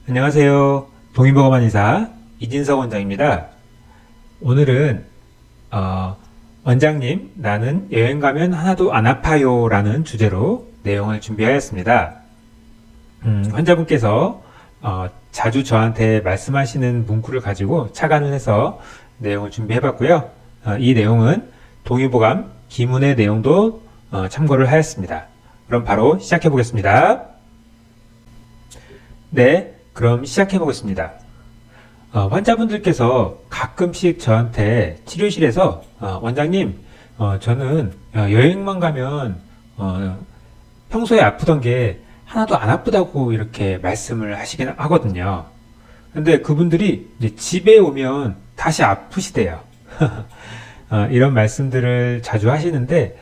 안녕하세요. 동의보감한의사 이진석 원장입니다. 오늘은 원장님, 나는 여행 가면 하나도 안 아파요 라는 주제로 내용을 준비하였습니다. 환자분께서 자주 저한테 말씀하시는 문구를 가지고 착안을 해서 내용을 준비해봤고요. 이 내용은 동의보감 기문의 내용도 참고를 하였습니다. 그럼 바로 시작해 보겠습니다. 네, 그럼 시작해 보겠습니다. 환자분들께서 가끔씩 저한테 치료실에서 원장님, 저는 여행만 가면 평소에 아프던 게 하나도 안 아프다고 이렇게 말씀을 하시긴 하거든요. 근데 그분들이 이제 집에 오면 다시 아프시대요. 이런 말씀들을 자주 하시는데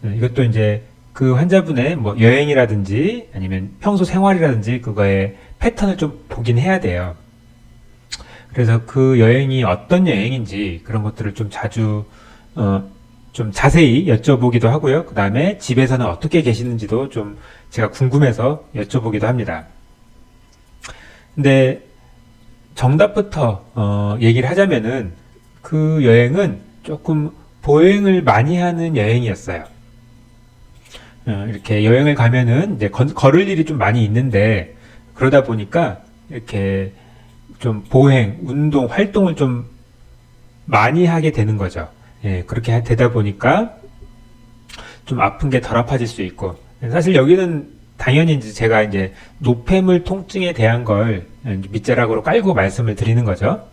이것도 이제 그 환자분의 뭐 여행이라든지 아니면 평소 생활이라든지 그거의 패턴을 좀 보긴 해야 돼요. 그래서 그 여행이 어떤 여행인지 그런 것들을 좀 자주 좀 자세히 여쭤보기도 하고요. 그 다음에 집에서는 어떻게 계시는지도 좀 제가 궁금해서 여쭤보기도 합니다. 근데 정답부터 얘기를 하자면은 그 여행은 조금 보행을 많이 하는 여행이었어요. 이렇게 여행을 가면은 이제 걸을 일이 좀 많이 있는데 그러다 보니까 이렇게 좀 보행, 운동, 활동을 좀 많이 하게 되는 거죠. 예, 그렇게 되다 보니까 좀 아픈 게 덜 아파질 수 있고 사실 여기는 당연히 이제 제가 이제 노폐물 통증에 대한 걸 밑자락으로 깔고 말씀을 드리는 거죠.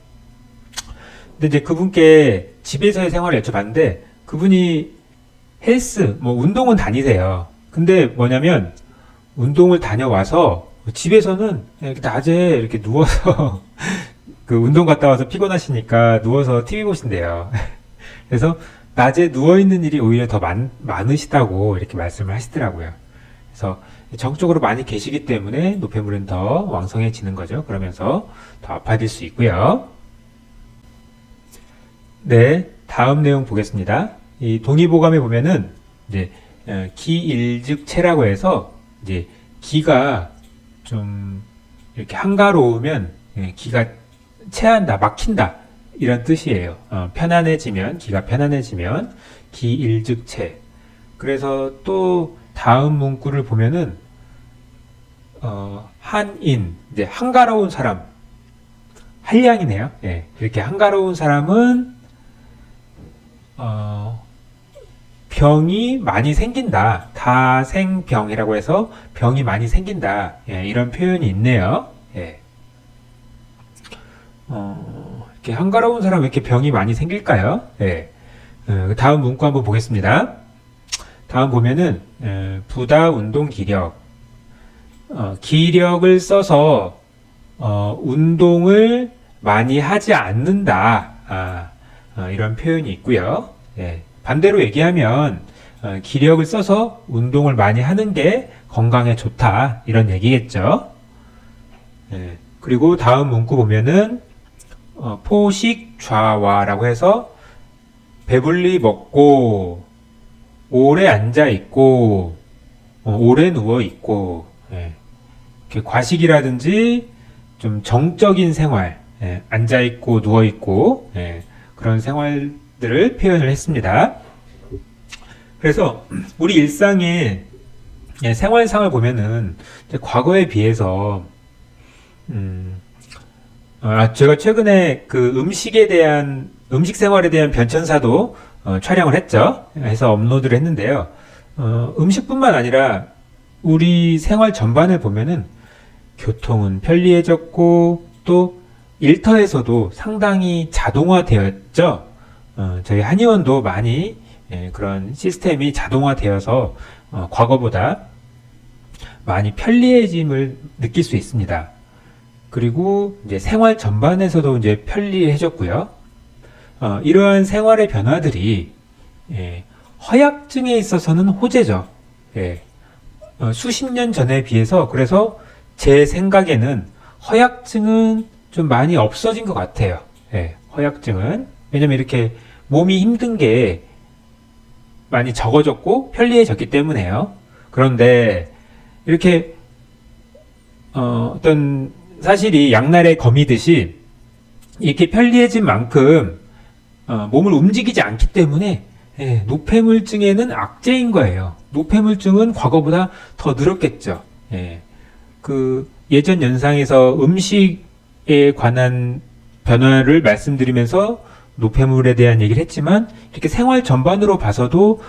근데 이제 그분께 집에서의 생활을 여쭤봤는데 그분이 헬스, 뭐 운동은 다니세요. 근데 뭐냐면 운동을 다녀와서 집에서는 이렇게 낮에 이렇게 누워서 그 운동 갔다 와서 피곤하시니까 누워서 TV 보신대요. 그래서 낮에 누워있는 일이 오히려 더 많으시다고 이렇게 말씀을 하시더라고요. 그래서 정적으로 많이 계시기 때문에 노폐물은 더 왕성해지는 거죠. 그러면서 더 아파질 수 있고요. 네, 다음 내용 보겠습니다. 이 동의보감에 보면은 이제 기일즉체라고 해서 이제 기가 좀 이렇게 한가로우면 기가 체한다, 막힌다 이런 뜻이에요. 편안해지면 기가 편안해지면 기일즉체. 그래서 또 다음 문구를 보면은 한인 이제 한가로운 사람 한량이네요. 예, 이렇게 한가로운 사람은 병이 많이 생긴다. 다생병이라고 해서 병이 많이 생긴다. 예, 이런 표현이 있네요. 예. 이렇게 한가로운 사람 왜 이렇게 병이 많이 생길까요? 예. 다음 문구 한번 보겠습니다. 다음 보면은 부다 운동 기력. 기력을 써서 운동을 많이 하지 않는다. 이런 표현이 있고요. 예. 반대로 얘기하면 기력을 써서 운동을 많이 하는 게 건강에 좋다 이런 얘기겠죠. 예. 그리고 다음 문구 보면은 포식 좌와라고 해서 배불리 먹고 오래 앉아 있고 오래 누워 있고 예. 이렇게 과식이라든지 좀 정적인 생활 앉아 있고 누워 있고 그런 생활들을 표현을 했습니다. 그래서 우리 일상의 생활상을 보면은 과거에 비해서 제가 최근에 그 음식 생활에 대한 변천사도 촬영을 했죠. 해서 업로드를 했는데요. 음식뿐만 아니라 우리 생활 전반을 보면은 교통은 편리해졌고 또 일터에서도 상당히 자동화되었죠. 저희 한의원도 많이 그런 시스템이 자동화되어서 과거보다 많이 편리해짐을 느낄 수 있습니다. 그리고 이제 생활 전반에서도 이제 편리해졌고요. 이러한 생활의 변화들이 허약증에 있어서는 호재죠. 수십 년 전에 비해서 그래서 제 생각에는 허약증은 좀 많이 없어진 것 같아요. 허약증은 왜냐면 이렇게 몸이 힘든 게 많이 적어졌고 편리해졌기 때문에요. 그런데 이렇게 어떤 사실 이 양날의 검이듯이 이렇게 편리해진 만큼 몸을 움직이지 않기 때문에 노폐물증에는 악재인 거예요. 노폐물증은 과거보다 더 늘었겠죠. 그 예전 영상에서 음식에 관한 변화를 말씀드리면서 노폐물에 대한 얘기를 했지만 이렇게 생활 전반으로 봐서도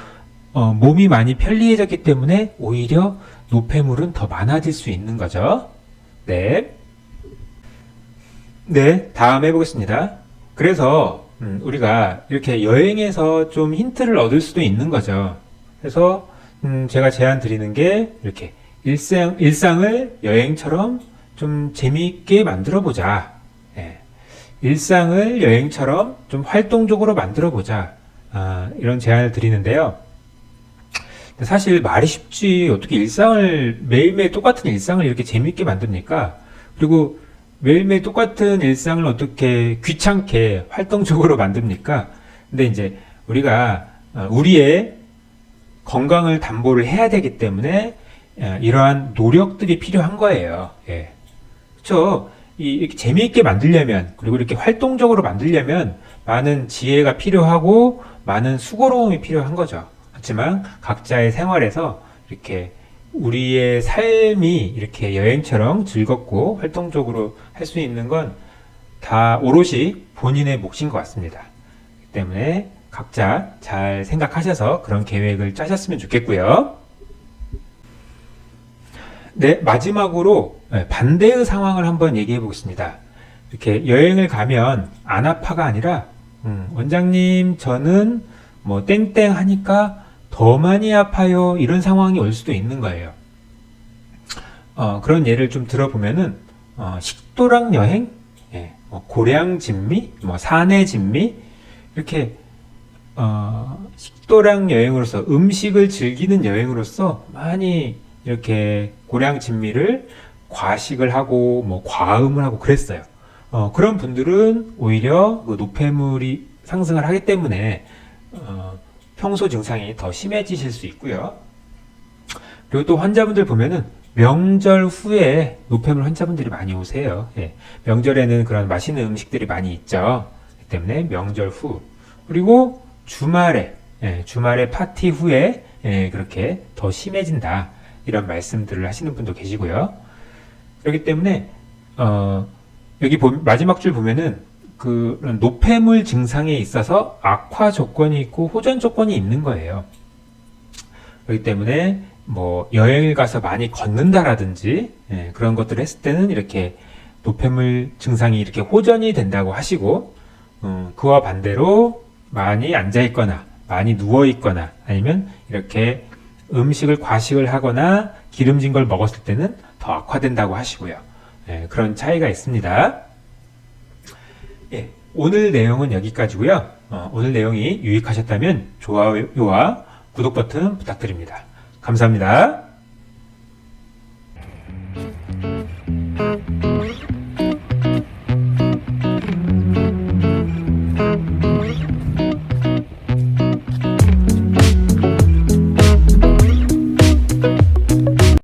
몸이 많이 편리해졌기 때문에 오히려 노폐물은 더 많아질 수 있는 거죠. 네. 네, 다음 해보겠습니다. 그래서 우리가 이렇게 여행에서 좀 힌트를 얻을 수도 있는 거죠. 그래서 제가 제안 드리는 게 이렇게 일상을 여행처럼 좀 재미있게 만들어 보자. 일상을 여행처럼 좀 활동적으로 만들어 보자. 이런 제안을 드리는데요. 사실 말이 쉽지 어떻게 일상을 매일매일 똑같은 일상을 이렇게 재미있게 만듭니까? 그리고 매일매일 똑같은 일상을 어떻게 귀찮게 활동적으로 만듭니까? 근데 이제 우리가 우리의 건강을 담보를 해야 되기 때문에 이러한 노력들이 필요한 거예요. 그렇죠? 이렇게 재미있게 만들려면, 그리고 이렇게 활동적으로 만들려면 많은 지혜가 필요하고 많은 수고로움이 필요한 거죠. 하지만 각자의 생활에서 이렇게 우리의 삶이 이렇게 여행처럼 즐겁고 활동적으로 할 수 있는 건 다 오롯이 본인의 몫인 것 같습니다. 그렇기 때문에 각자 잘 생각하셔서 그런 계획을 짜셨으면 좋겠고요. 네, 마지막으로 반대의 상황을 한번 얘기해 보겠습니다. 이렇게 여행을 가면 안 아파가 아니라 원장님 저는 뭐 땡땡 하니까 더 많이 아파요. 이런 상황이 올 수도 있는 거예요. 그런 예를 좀 들어보면은 식도락 여행, 고량 진미, 산해 진미 이렇게 식도락 여행으로서 음식을 즐기는 여행으로서 많이 이렇게 고량 진미를 과식을 하고 과음을 하고 그랬어요. 그런 분들은 오히려 그 노폐물이 상승을 하기 때문에 평소 증상이 더 심해지실 수 있고요. 그리고 또 환자분들 보면은 명절 후에 노폐물 환자분들이 많이 오세요. 명절에는 그런 맛있는 음식들이 많이 있죠. 그렇기 때문에 명절 후 그리고 주말에 파티 후에 그렇게 더 심해진다 이런 말씀들을 하시는 분도 계시고요. 그렇기 때문에 여기 마지막 줄 보면은 그런 노폐물 증상에 있어서 악화 조건이 있고 호전 조건이 있는 거예요. 그렇기 때문에 여행을 가서 많이 걷는다라든지 그런 것들을 했을 때는 이렇게 노폐물 증상이 이렇게 호전이 된다고 하시고 그와 반대로 많이 앉아 있거나 많이 누워 있거나 아니면 이렇게 음식을 과식을 하거나 기름진 걸 먹었을 때는 더 악화된다고 하시고요. 그런 차이가 있습니다. 오늘 내용은 여기까지고요. 오늘 내용이 유익하셨다면 좋아요와 구독 버튼 부탁드립니다. 감사합니다.